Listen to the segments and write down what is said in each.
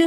Good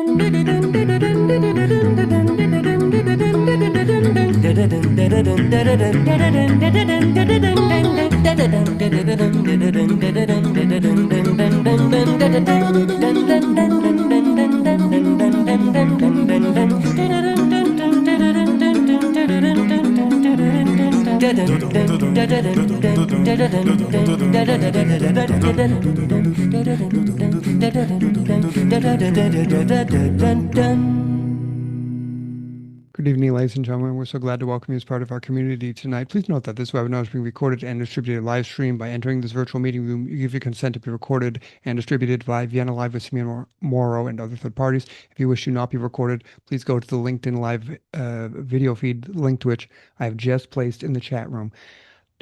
evening, ladies and gentlemen. We're so glad to welcome you as part of our community tonight. Please note that this webinar is being recorded and distributed live stream. By entering this virtual meeting room, you give your consent to be recorded and distributed via Vienna Live with Simeon Morrow and other third parties. If you wish to not be recorded, please go to the LinkedIn Live video feed, link to which I have just placed in the chat room.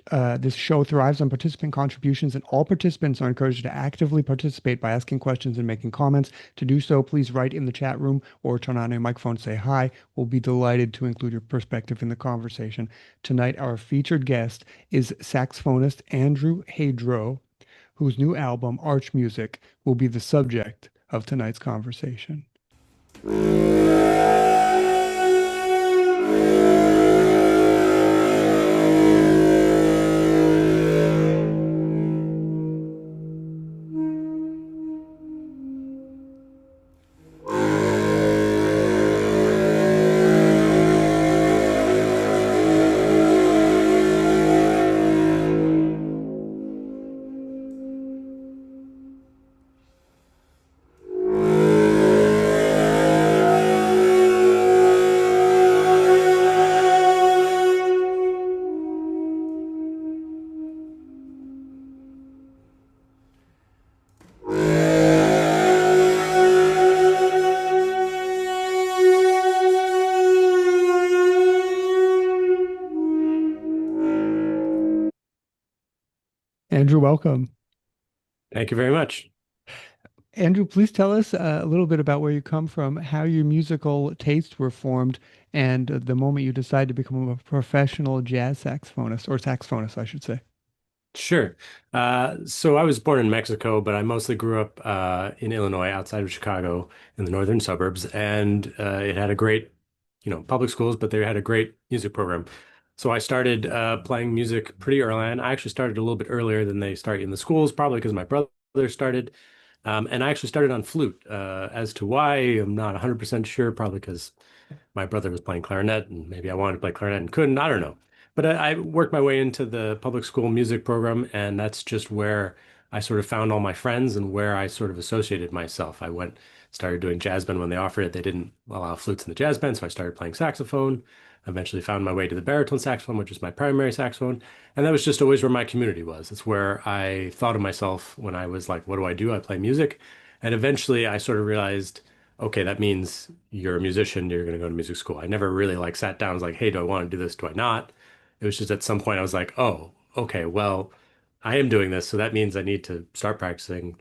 This show thrives on participant contributions, and all participants are encouraged to actively participate by asking questions and making comments. To do so, please write in the chat room or turn on your microphone to say hi. We'll be delighted to include your perspective in the conversation. Tonight, our featured guest is saxophonist Andrew Hadro, whose new album, ArchMusic, will be the subject of tonight's conversation. Andrew, welcome. Thank you very much. Andrew, please tell us a little bit about where you come from, how your musical tastes were formed, and the moment you decided to become a professional jazz saxophonist, or saxophonist, I should say. Sure. So I was born in Mexico, but I mostly grew up in Illinois, outside of Chicago, in the northern suburbs, and it had a great, public schools, but they had a great music program. So I started playing music pretty early on. I actually started a little bit earlier than they start in the schools, probably because my brother started. And I actually started on flute. As to why, I'm not 100% sure, probably because my brother was playing clarinet and maybe I wanted to play clarinet and couldn't. I don't know. But I worked my way into the public school music program, and that's just where I sort of found all my friends and where I sort of associated myself. Started doing jazz band when they offered it. They didn't allow flutes in the jazz band, so I started playing saxophone. Eventually found my way to the baritone saxophone, which is my primary saxophone. And that was just always where my community was. It's where I thought of myself when I was like, what do I do? I play music. And eventually I sort of realized, okay, that means you're a musician, you're going to go to music school. I never really like sat down and was like, hey, do I want to do this? Do I not? It was just at some point I was like, oh, okay, well, I am doing this. So that means I need to start practicing,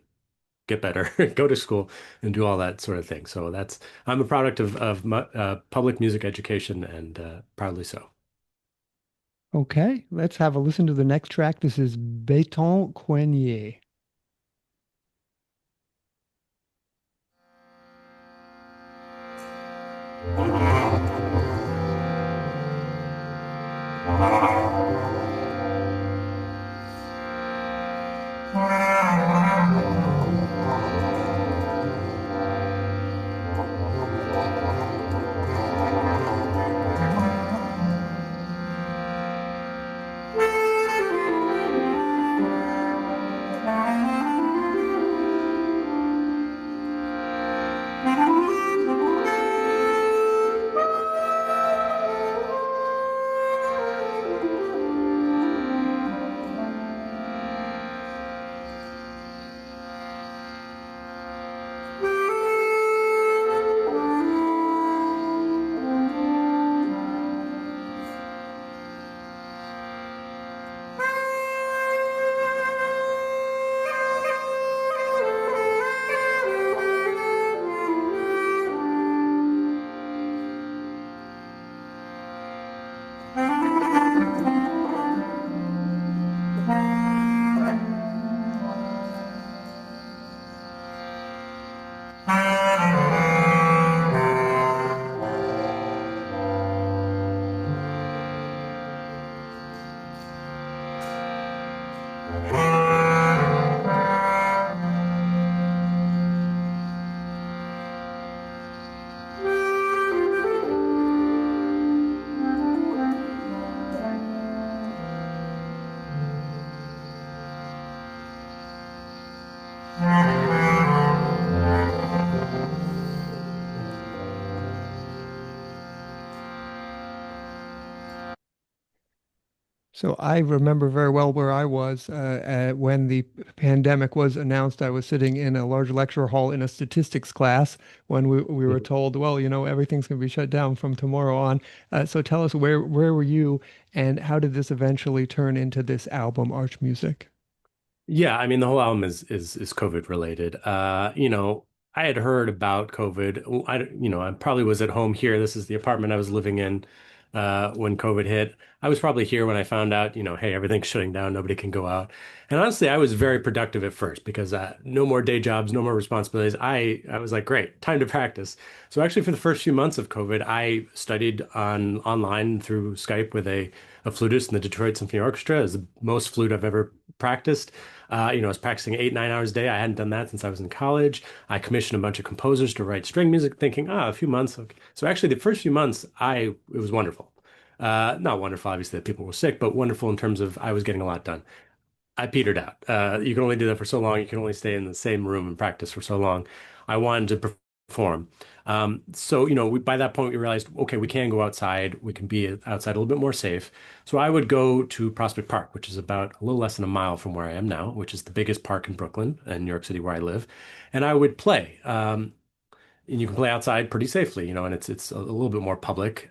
get better, go to school, and do all that sort of thing. So I'm a product of public music education, and proudly so. Okay, let's have a listen to the next track. This is Béton Coigné. So I remember very well where I was when the pandemic was announced. I was sitting in a large lecture hall in a statistics class when we were told, well, everything's going to be shut down from tomorrow on. So tell us, where were you, and how did this eventually turn into this album, ArchMusic? Yeah, I mean the whole album is COVID related. I had heard about COVID. I probably was at home here. This is the apartment I was living in when COVID hit. I was probably here when I found out, hey, everything's shutting down, nobody can go out. And honestly, I was very productive at first because no more day jobs, no more responsibilities. I was like, great, time to practice. So actually, for the first few months of COVID, I studied online through Skype with a flutist in the Detroit Symphony Orchestra. It's the most flute I've ever practiced. I was practicing 8, 9 hours a day. I hadn't done that since I was in college. I commissioned a bunch of composers to write string music, thinking, a few months. Okay. So actually, the first few months, it was wonderful. Not wonderful, obviously, that people were sick, but wonderful in terms of I was getting a lot done. I petered out. You can only do that for so long. You can only stay in the same room and practice for so long. I wanted to perform. So, by that point, we realized, okay, we can go outside. We can be outside a little bit more safe. So I would go to Prospect Park, which is about a little less than a mile from where I am now, which is the biggest park in Brooklyn and New York City where I live. And I would play. And you can play outside pretty safely, and it's a little bit more public.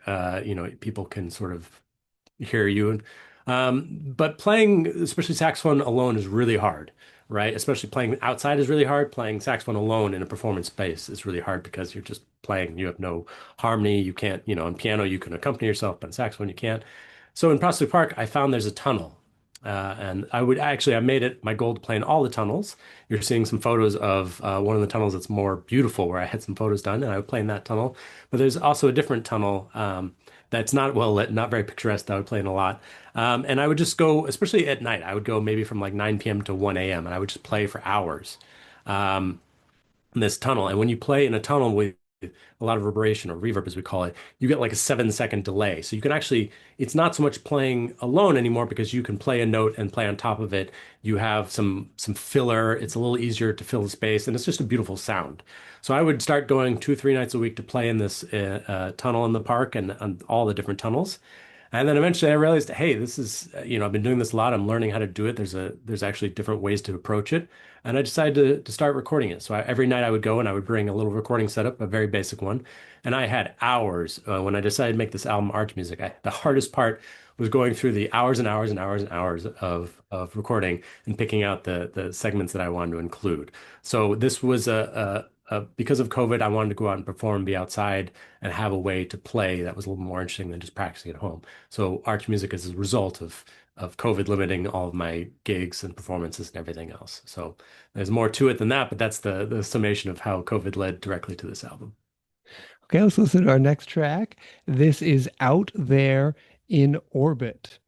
People can sort of hear you. But playing, especially saxophone alone, is really hard, right? Especially playing outside is really hard. Playing saxophone alone in a performance space is really hard because you're just playing. You have no harmony. You can't, on piano, you can accompany yourself, but on saxophone, you can't. So in Prospect Park, I found there's a tunnel. And I made it my goal to play in all the tunnels. You're seeing some photos of one of the tunnels that's more beautiful where I had some photos done and I would play in that tunnel. But there's also a different tunnel that's not well lit, not very picturesque that I would play in a lot. And I would just go, especially at night, I would go maybe from like 9 p.m. to 1 a.m. and I would just play for hours in this tunnel. And when you play in a tunnel with a lot of reverberation or reverb, as we call it, you get like a 7 second delay. So you can actually, it's not so much playing alone anymore because you can play a note and play on top of it. You have some filler. It's a little easier to fill the space, and it's just a beautiful sound. So I would start going 2, 3 nights a week to play in this tunnel in the park and on all the different tunnels. And then eventually I realized, hey, this is, I've been doing this a lot. I'm learning how to do it. There's actually different ways to approach it. And I decided to start recording it. So every night I would go and I would bring a little recording setup, a very basic one. And I had hours when I decided to make this album, ArchMusic. The hardest part was going through the hours and hours and hours and hours of recording and picking out the segments that I wanted to include. So this was because of COVID, I wanted to go out and perform, be outside, and have a way to play that was a little more interesting than just practicing at home. So ArchMusic is a result of COVID limiting all of my gigs and performances and everything else. So there's more to it than that, but that's the summation of how COVID led directly to this album. Okay, let's listen to our next track. This is Out There in Orbit.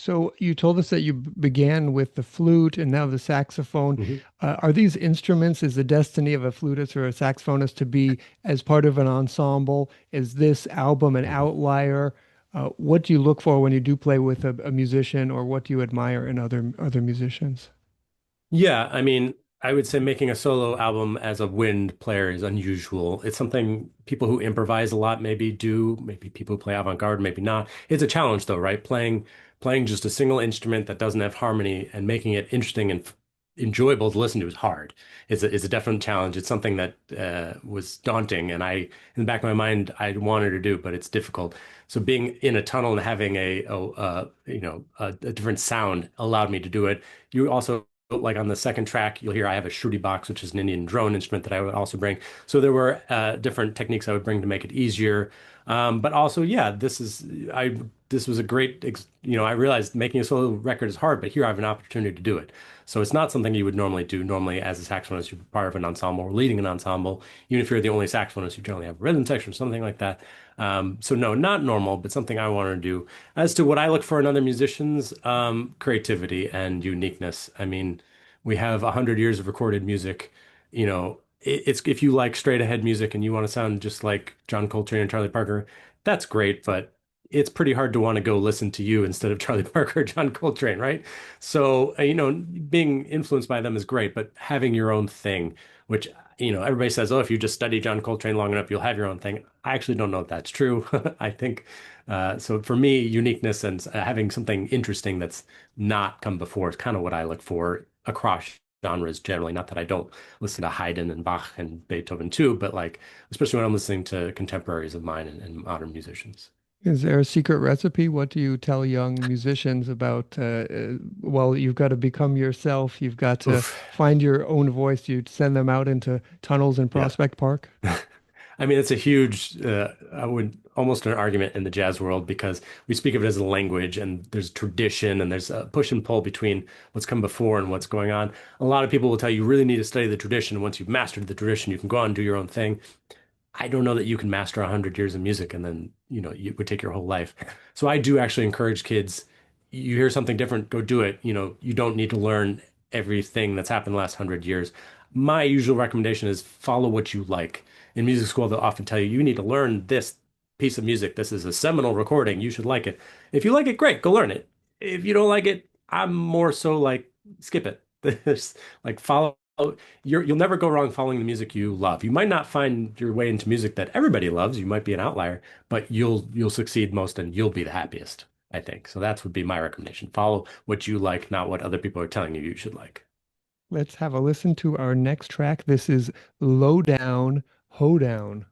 So you told us that you began with the flute and now the saxophone. Mhm. Are these instruments, is the destiny of a flutist or a saxophonist to be as part of an ensemble? Is this album an Mhm. outlier? What do you look for when you do play with a musician, or what do you admire in other musicians? Yeah, I mean, I would say making a solo album as a wind player is unusual. It's something people who improvise a lot maybe do, maybe people who play avant-garde, maybe not. It's a challenge though, right? Playing just a single instrument that doesn't have harmony and making it interesting and enjoyable to listen to is hard. It's a definite challenge. It's something that was daunting, and in the back of my mind, I wanted to do, but it's difficult. So being in a tunnel and having a different sound allowed me to do it. You also like on the second track, you'll hear I have a shruti box, which is an Indian drone instrument that I would also bring. So there were different techniques I would bring to make it easier. But also, yeah, this was a great, I realized making a solo record is hard, but here I have an opportunity to do it. So it's not something you would normally do. Normally, as a saxophonist, you're part of an ensemble or leading an ensemble. Even if you're the only saxophonist, you generally have a rhythm section or something like that. So no, not normal, but something I want to do. As to what I look for in other musicians, creativity and uniqueness. I mean, we have 100 years of recorded music. It's if you like straight ahead music and you want to sound just like John Coltrane and Charlie Parker, that's great, but it's pretty hard to want to go listen to you instead of Charlie Parker or John Coltrane, right? So, being influenced by them is great, but having your own thing, which, everybody says, oh, if you just study John Coltrane long enough, you'll have your own thing. I actually don't know if that's true. I think so. For me, uniqueness and having something interesting that's not come before is kind of what I look for across genres generally. Not that I don't listen to Haydn and Bach and Beethoven too, but like, especially when I'm listening to contemporaries of mine and modern musicians. Is there a secret recipe? What do you tell young musicians about, well, you've got to become yourself. You've got to Oof. find your own voice. You send them out into tunnels in Yeah. Prospect Park. I mean, it's a huge, I would almost an argument in the jazz world because we speak of it as a language and there's tradition and there's a push and pull between what's come before and what's going on. A lot of people will tell you really need to study the tradition. Once you've mastered the tradition, you can go out and do your own thing. I don't know that you can master 100 years of music and then, it would take your whole life. So I do actually encourage kids, you hear something different, go do it. You don't need to learn everything that's happened the last 100 years. My usual recommendation is follow what you like. In music school, they'll often tell you, you need to learn this piece of music. This is a seminal recording. You should like it. If you like it, great, go learn it. If you don't like it, I'm more so like, skip it. There's like follow you'll never go wrong following the music you love. You might not find your way into music that everybody loves. You might be an outlier, but you'll succeed most and you'll be the happiest, I think. So that would be my recommendation. Follow what you like, not what other people are telling you you should like. Let's have a listen to our next track. This is Low Down, Hoedown.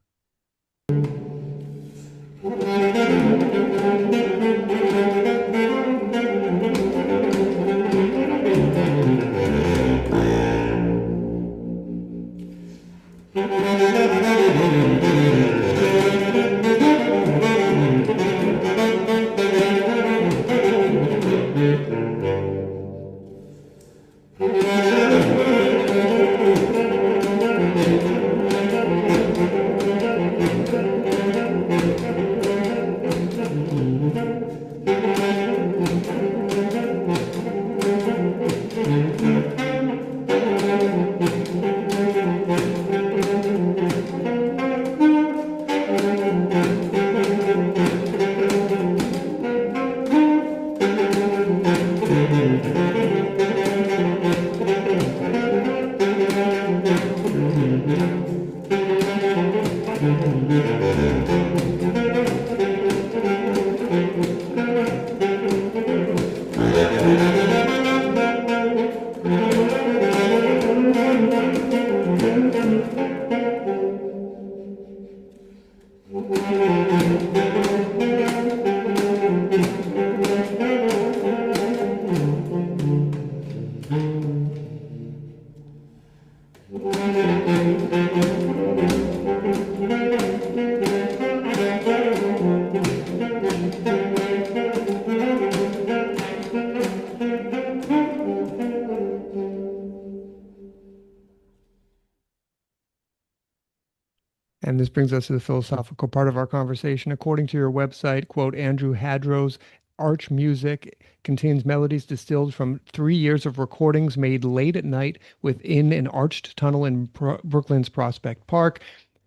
And this brings us to the philosophical part of our conversation. According to your website, quote, Andrew Hadro's ArchMusic contains melodies distilled from 3 years of recordings made late at night within an arched tunnel in Brooklyn's Prospect Park.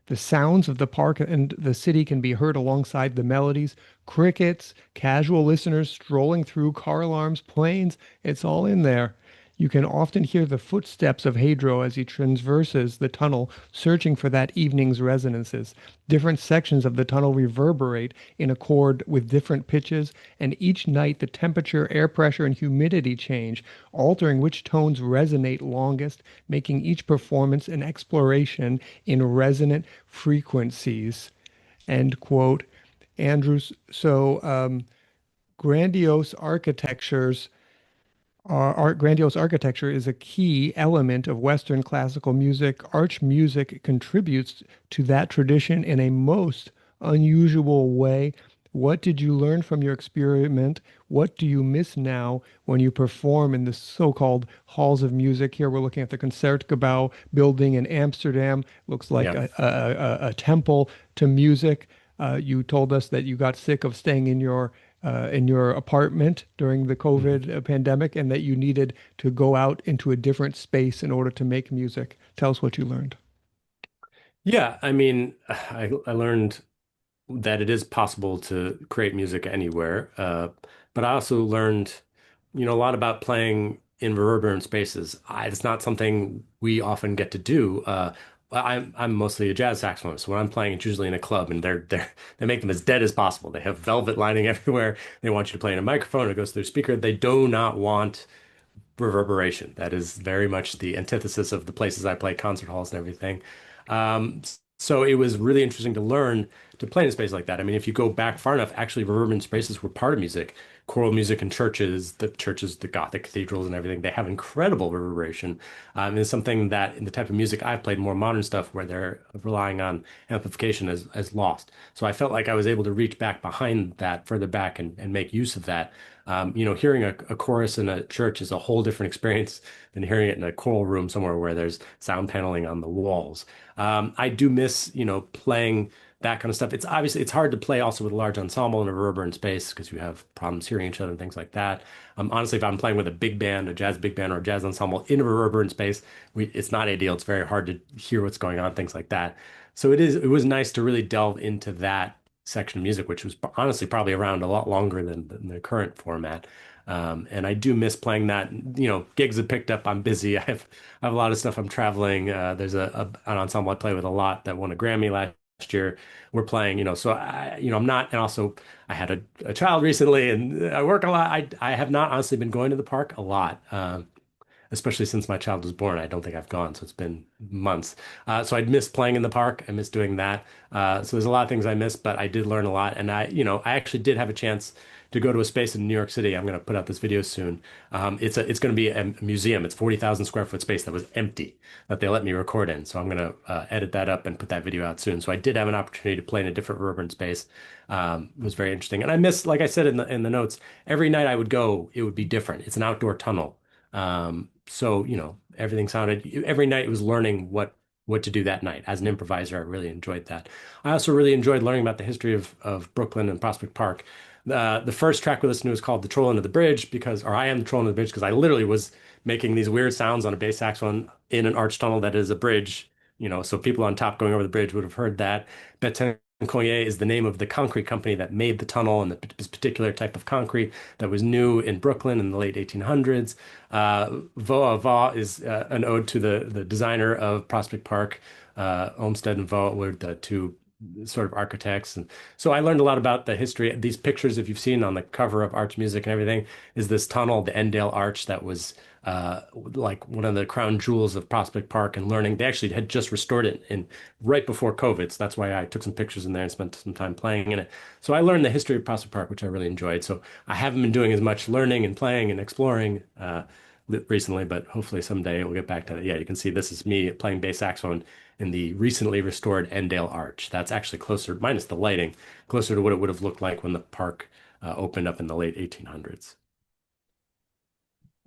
The sounds of the park and the city can be heard alongside the melodies. Crickets, casual listeners strolling through, car alarms, planes, it's all in there. You can often hear the footsteps of Hadro as he traverses the tunnel, searching for that evening's resonances. Different sections of the tunnel reverberate in accord with different pitches, and each night the temperature, air pressure, and humidity change, altering which tones resonate longest, making each performance an exploration in resonant frequencies. End quote. Andrews. Grandiose architectures grandiose architecture is a key element of Western classical music. ArchMusic contributes to that tradition in a most unusual way. What did you learn from your experiment? What do you miss now when you perform in the so-called halls of music? Here we're looking at the Concertgebouw building in Amsterdam. Looks like Yeah. a temple to music. You told us that you got sick of staying in your apartment during the Mhm. COVID pandemic and that you needed to go out into a different space in order to make music. Tell us what you learned. Yeah, I mean, I learned that it is possible to create music anywhere. But I also learned, a lot about playing in reverberant spaces. It's not something we often get to do. I'm mostly a jazz saxophonist. So when I'm playing, it's usually in a club, and they make them as dead as possible. They have velvet lining everywhere. They want you to play in a microphone. It goes through a speaker. They do not want reverberation. That is very much the antithesis of the places I play, concert halls and everything. Um, so it was really interesting to learn to play in a space like that. I mean, if you go back far enough, actually reverberant spaces were part of music. Choral music in churches, the Gothic cathedrals and everything, they have incredible reverberation. It's something that in the type of music I've played, more modern stuff where they're relying on amplification is lost. So I felt like I was able to reach back behind that, further back and make use of that. Hearing a chorus in a church is a whole different experience than hearing it in a choral room somewhere where there's sound paneling on the walls. I do miss, playing that kind of stuff. It's hard to play also with a large ensemble in a reverberant space because you have problems hearing each other and things like that. Honestly, if I'm playing with a big band, a jazz big band or a jazz ensemble in a reverberant space, it's not ideal. It's very hard to hear what's going on, things like that. So it was nice to really delve into that section of music, which was honestly probably around a lot longer than the current format. And I do miss playing that. Gigs have picked up. I'm busy. I have a lot of stuff. I'm traveling. There's an ensemble I play with a lot that won a Grammy last year. We're playing, so I'm not, and also I had a child recently and I work a lot. I have not honestly been going to the park a lot. Especially since my child was born. I don't think I've gone, so it's been months. So I'd miss playing in the park. I miss doing that. So there's a lot of things I miss, but I did learn a lot. And I actually did have a chance to go to a space in New York City. I'm going to put out this video soon. It's going to be a museum. It's 40,000 square foot space that was empty that they let me record in. So I'm going to edit that up and put that video out soon. So I did have an opportunity to play in a different reverberant space. It was very interesting. And I miss, like I said in the notes, every night I would go, it would be different. It's an outdoor tunnel. So, everything sounded every night it was learning what to do that night. As an improviser, I really enjoyed that. I also really enjoyed learning about the history of Brooklyn and Prospect Park. The first track we listened to was called The Troll Under the Bridge or I am the Troll Under the Bridge because I literally was making these weird sounds on a bass saxophone in an arch tunnel that is a bridge, so people on top going over the bridge would have heard that. Collier is the name of the concrete company that made the tunnel and this particular type of concrete that was new in Brooklyn in the late 1800s. Voa Va is an ode to the designer of Prospect Park. Olmsted and Voa were the two sort of architects. And so I learned a lot about the history. These pictures, if you've seen on the cover of ArchMusic and everything, is this tunnel, the Endale Arch, that was like one of the crown jewels of Prospect Park and learning. They actually had just restored it in right before COVID. So that's why I took some pictures in there and spent some time playing in it. So I learned the history of Prospect Park, which I really enjoyed. So I haven't been doing as much learning and playing and exploring recently, but hopefully someday we'll get back to that. Yeah, you can see this is me playing bass saxophone in the recently restored Endale Arch. That's actually closer, minus the lighting, closer to what it would have looked like when the park opened up in the late 1800s.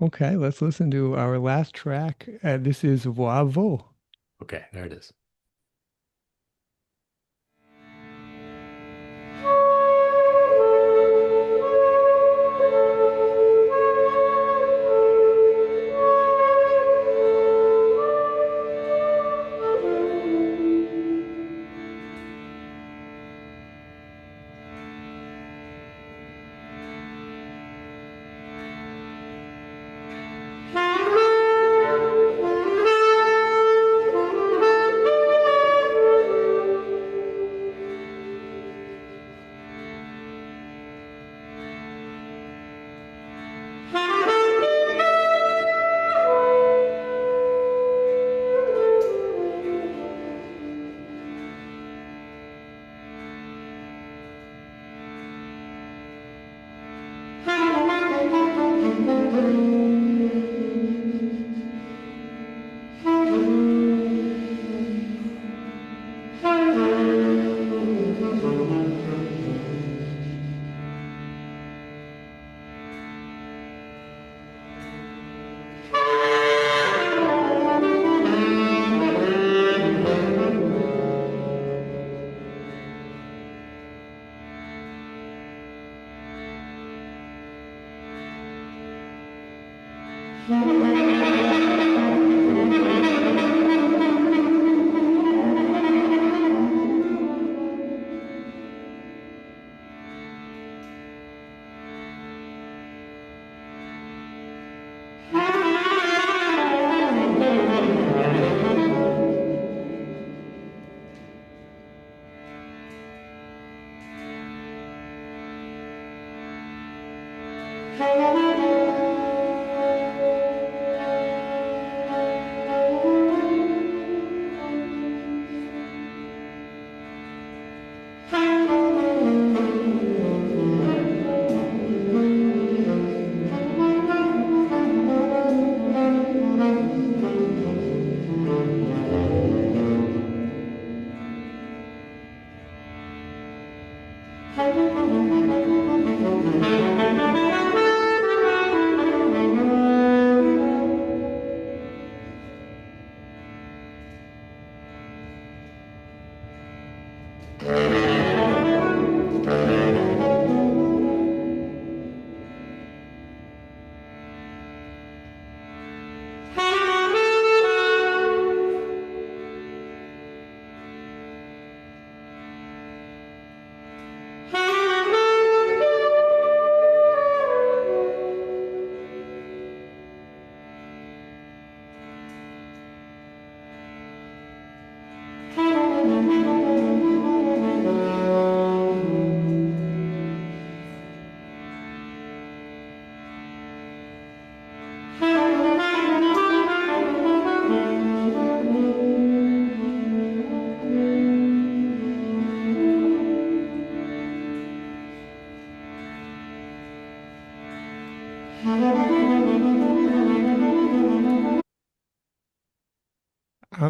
Okay, let's listen to our last track. This is Voix. Okay, there it is.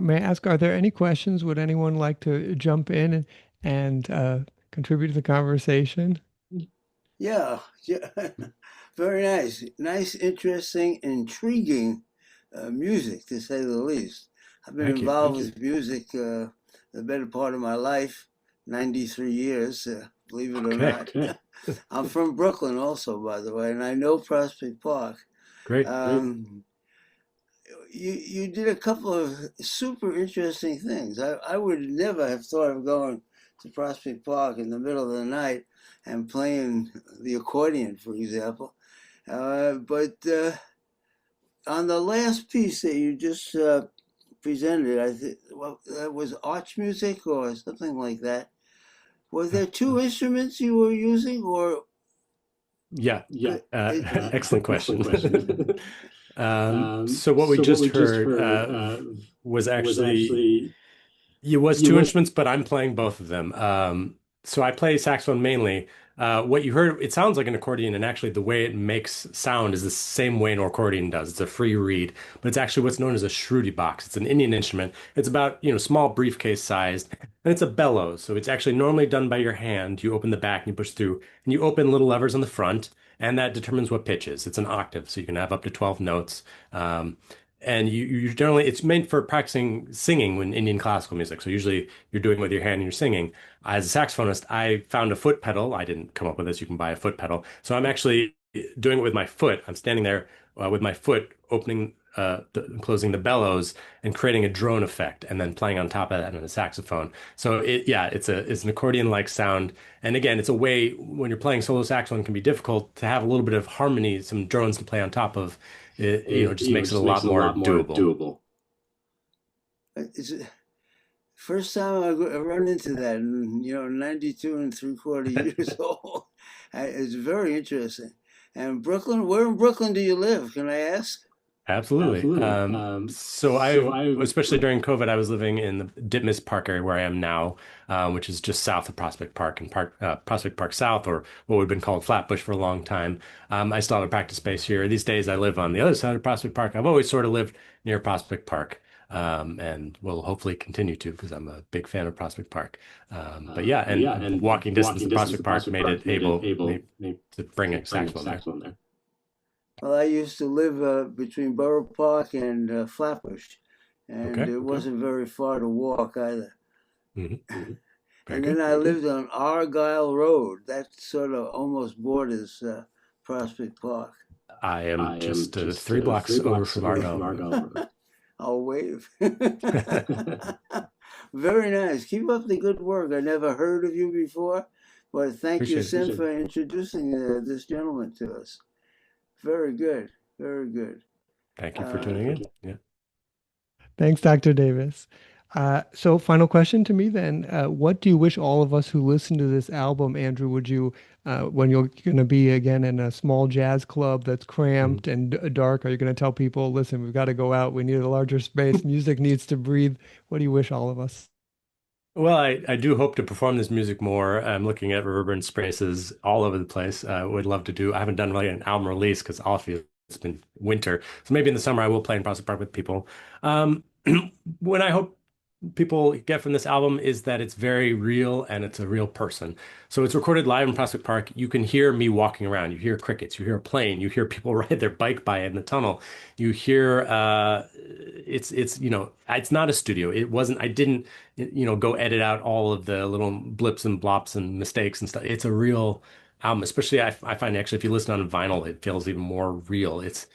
May I ask, are there any questions? Would anyone like to jump in and contribute to the conversation? Yeah, yeah. Very nice. Nice, interesting, intriguing music, to say the least. I've been Thank you. involved with music the better part of my life, 93 years, believe it or Okay. not. I'm from Brooklyn also, by the way, and I know Prospect Park. Great. You did a couple of super interesting things. I would never have thought of going to Prospect Park in the middle of the night and playing the accordion, for example. But on the last piece that you just presented, I think that was ArchMusic or something like that. Were there two instruments you were using, or Yeah. Excellent question. question. So what we just heard was actually it was two instruments, but I'm playing both of them. So I play saxophone mainly. What you heard, it sounds like an accordion, and actually the way it makes sound is the same way an accordion does. It's a free reed, but it's actually what's known as a shruti box. It's an Indian instrument. It's about, small briefcase sized, and it's a bellows. So it's actually normally done by your hand. You open the back and you push through, and you open little levers on the front, and that determines what pitches. It's an octave, so you can have up to 12 notes. And you generally, it's meant for practicing singing when Indian classical music. So usually you're doing it with your hand and you're singing. As a saxophonist, I found a foot pedal. I didn't come up with this. You can buy a foot pedal. So I'm actually doing it with my foot. I'm standing there with my foot opening, closing the bellows and creating a drone effect, and then playing on top of that on a saxophone. So it's an accordion-like sound. And again, it's a way when you're playing solo saxophone, it can be difficult to have a little bit of harmony, some drones to play on top of. It just makes it a lot more doable. It's first time I run into that, and 92 and three-quarter years old. It's very interesting. And Brooklyn, where in Brooklyn do you live? Can I ask? Absolutely. Especially during COVID, I was living in the Ditmas Park area where I am now, which is just south of Prospect Park and Prospect Park South, or what would have been called Flatbush for a long time. I still have a practice space here. These days, I live on the other side of Prospect Park. I've always sort of lived near Prospect Park, and will hopefully continue to because I'm a big fan of Prospect Park. And walking distance to Prospect Park made it able to bring a saxophone there. Well, I used to live between Borough Park and Flatbush, and it wasn't very far to walk either. Mm-hmm. And then I lived on Argyle Road. That sort of almost borders Prospect Park. I am just 3 blocks over from Argo. I'll wave. Very nice. Keep up the good work. I never heard of you before, but thank you, Appreciate it. Sim, for introducing this gentleman to us. Very good. Very good. Thank you for tuning in. Yeah. Thanks, Dr. Davis. So final question to me then. What do you wish all of us who listen to this album, Andrew, would you, when you're going to be again in a small jazz club that's Mhm. cramped and dark, are you going to tell people, listen, we've got to go out. We need a larger space. Music needs to breathe. What do you wish all of us? Well, I do hope to perform this music more. I'm looking at reverberant spaces all over the place. Would love to do. I haven't done really an album release because obviously it's been winter. So maybe in the summer I will play in Prospect Park with people. Um, when I hope people get from this album is that it's very real and it's a real person. So it's recorded live in Prospect Park. You can hear me walking around. You hear crickets. You hear a plane. You hear people ride their bike by in the tunnel. You hear it's not a studio. It wasn't. I didn't go edit out all of the little blips and blops and mistakes and stuff. It's a real album. Especially I find actually if you listen on vinyl, it feels even more real. It's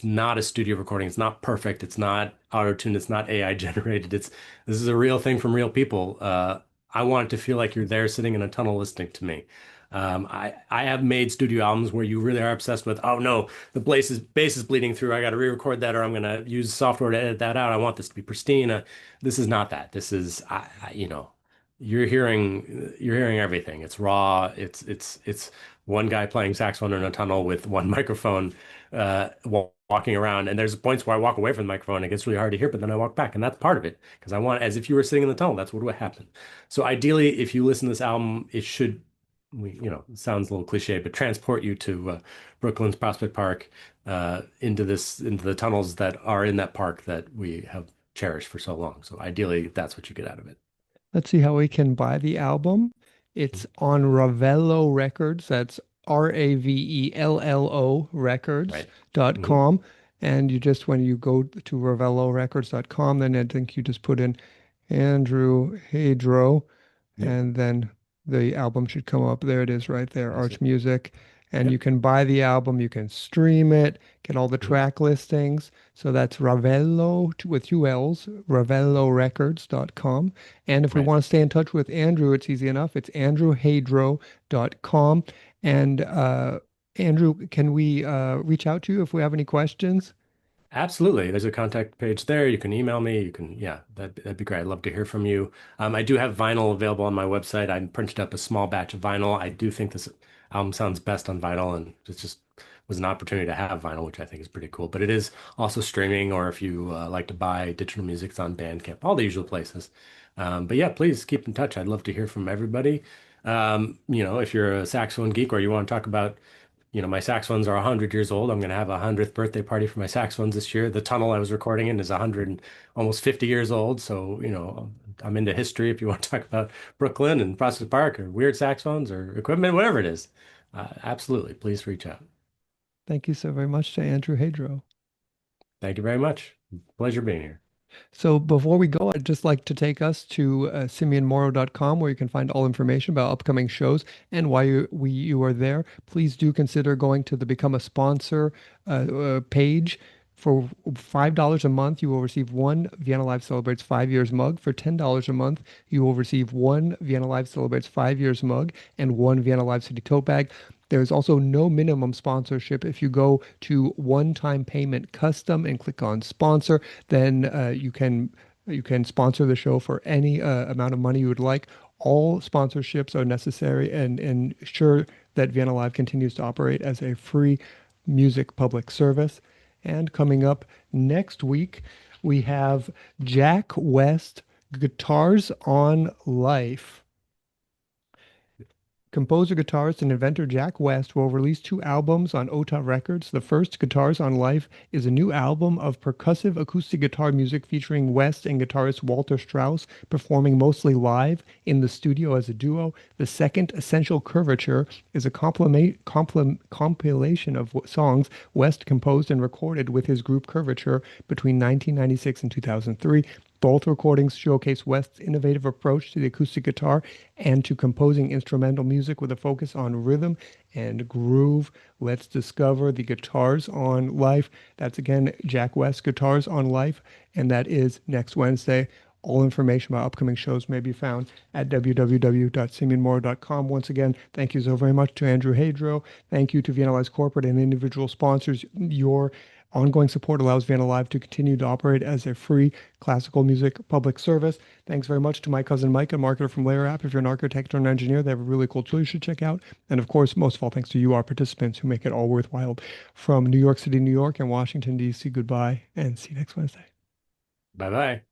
not a studio recording. It's not perfect. It's not auto-tuned. It's not AI generated. This is a real thing from real people. I want it to feel like you're there sitting in a tunnel listening to me. I have made studio albums where you really are obsessed with, oh no, the bass is bleeding through. I got to re-record that, or I'm gonna use software to edit that out. I want this to be pristine. This is not that. This is, you're hearing everything. It's raw. It's one guy playing saxophone in a tunnel with one microphone, walking around. And there's points where I walk away from the microphone. It gets really hard to hear, but then I walk back, and that's part of it because I want, as if you were sitting in the tunnel. That's what would happen. So ideally, if you listen to this album, it should, it sounds a little cliche, but transport you to Brooklyn's Prospect Park, into the tunnels that are in that park that we have cherished for so long. So ideally, that's what you get out of it. Let's see how we can buy the album. It's on Ravello Records. That's Ravello Right. Hmm. records.com. And you just, when you go to ravellorecords.com, then I think you just put in Andrew Hadro, Yep. and then the album should come up. There it is right there, That's it. ArchMusic. And you Yep. can buy the album, you can stream it, get all the Mhm. track listings. So that's Ravello with two L's, ravellorecords.com. And if we Right. want to stay in touch with Andrew, it's easy enough. It's andrewhadro.com. And Andrew, can we reach out to you if we have any questions? Absolutely. There's a contact page there. You can email me. Yeah, that'd be great. I'd love to hear from you. I do have vinyl available on my website. I printed up a small batch of vinyl. I do think this album sounds best on vinyl, and it just was an opportunity to have vinyl, which I think is pretty cool. But it is also streaming, or if you like to buy digital music, it's on Bandcamp, all the usual places. But yeah, please keep in touch. I'd love to hear from everybody. If you're a saxophone geek or you want to talk about my saxophones are 100 years old. I'm going to have a 100th birthday party for my saxophones this year. The tunnel I was recording in is 100 and almost 50 years old. So, I'm into history if you want to talk about Brooklyn and Prospect Park or weird saxophones or equipment, whatever it is. Absolutely. Please reach out. Thank you so very much to Andrew Hadro. Thank you very much. Pleasure being here. So before we go, I'd just like to take us to simeonmorrow.com where you can find all information about upcoming shows and why you are there. Please do consider going to the Become a Sponsor page. For $5 a month, you will receive one Vienna Live Celebrates 5 Years mug. For $10 a month, you will receive one Vienna Live Celebrates 5 Years mug and one Vienna Live City tote bag. There's also no minimum sponsorship. If you go to one-time payment custom and click on sponsor, then you can sponsor the show for any amount of money you would like. All sponsorships are necessary and ensure that Vienna Live continues to operate as a free music public service. And coming up next week, we have Jack West, Guitars on Life. Composer, guitarist, and inventor Jack West will release 2 albums on OTA Records. The first, Guitars on Life, is a new album of percussive acoustic guitar music featuring West and guitarist Walter Strauss performing mostly live in the studio as a duo. The second, Essential Curvature, is a compilation of songs West composed and recorded with his group Curvature between 1996 and 2003. Both recordings showcase West's innovative approach to the acoustic guitar and to composing instrumental music with a focus on rhythm and groove. Let's discover the Guitars on Life. That's again Jack West Guitars on Life, and that is next Wednesday. All information about upcoming shows may be found at www.simeonmora.com. Once again, thank you so very much to Andrew Hadro. Thank you to Vienna Live's corporate and individual sponsors. Your ongoing support allows Vienna Live to continue to operate as a free classical music public service. Thanks very much to my cousin Mike, a marketer from Layer App. If you're an architect or an engineer, they have a really cool tool you should check out. And of course, most of all, thanks to you, our participants, who make it all worthwhile. From New York City, New York, and Washington, D.C., goodbye, and see you next Wednesday. Bye bye.